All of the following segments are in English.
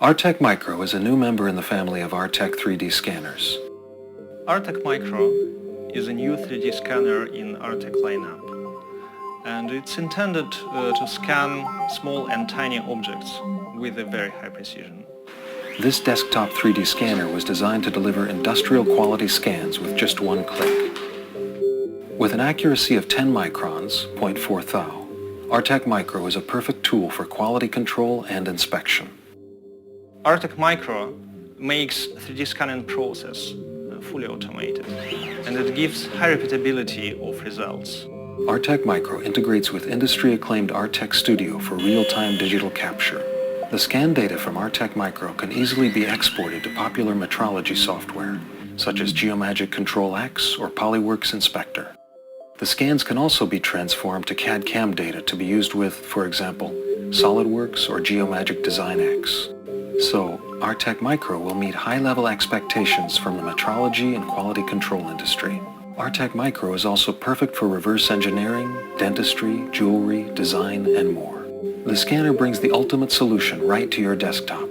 Artec Micro is a new member in the family of Artec 3D scanners. Artec Micro is a new 3D scanner in Artec lineup, and it's intended to scan small and tiny objects with a very high precision. This desktop 3D scanner was designed to deliver industrial quality scans with just one click. With an accuracy of 10 microns, 0.4 thou, Artec Micro is a perfect tool for quality control and inspection. Artec Micro makes 3D scanning process fully automated, and it gives high repeatability of results. Artec Micro integrates with industry-acclaimed Artec Studio for real-time digital capture. The scan data from Artec Micro can easily be exported to popular metrology software, such as Geomagic Control X or Polyworks Inspector. The scans can also be transformed to CAD/CAM data to be used with, for example, SolidWorks or Geomagic Design X. So, Artec Micro will meet high-level expectations from the metrology and quality control industry. Artec Micro is also perfect for reverse engineering, dentistry, jewelry, design, and more. The scanner brings the ultimate solution right to your desktop.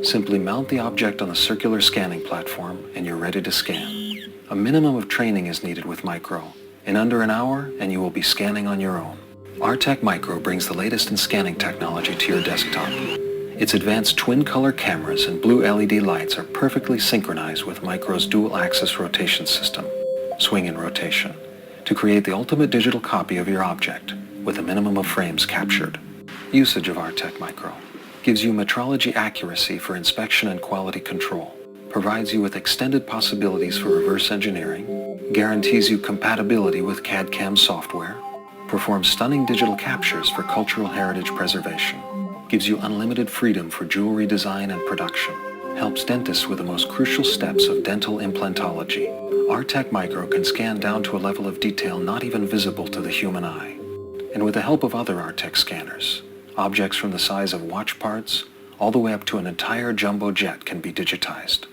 Simply mount the object on the circular scanning platform and you're ready to scan. A minimum of training is needed with Micro. In under an hour, and you will be scanning on your own. Artec Micro brings the latest in scanning technology to your desktop. Its advanced twin-color cameras and blue LED lights are perfectly synchronized with Micro's dual-axis rotation system, swing and rotation, to create the ultimate digital copy of your object with a minimum of frames captured. Usage of Artec Micro gives you metrology accuracy for inspection and quality control, provides you with extended possibilities for reverse engineering, guarantees you compatibility with CAD/CAM software, performs stunning digital captures for cultural heritage preservation, gives you unlimited freedom for jewelry design and production, helps dentists with the most crucial steps of dental implantology. Artec Micro can scan down to a level of detail not even visible to the human eye. And with the help of other Artec scanners, objects from the size of watch parts all the way up to an entire jumbo jet can be digitized.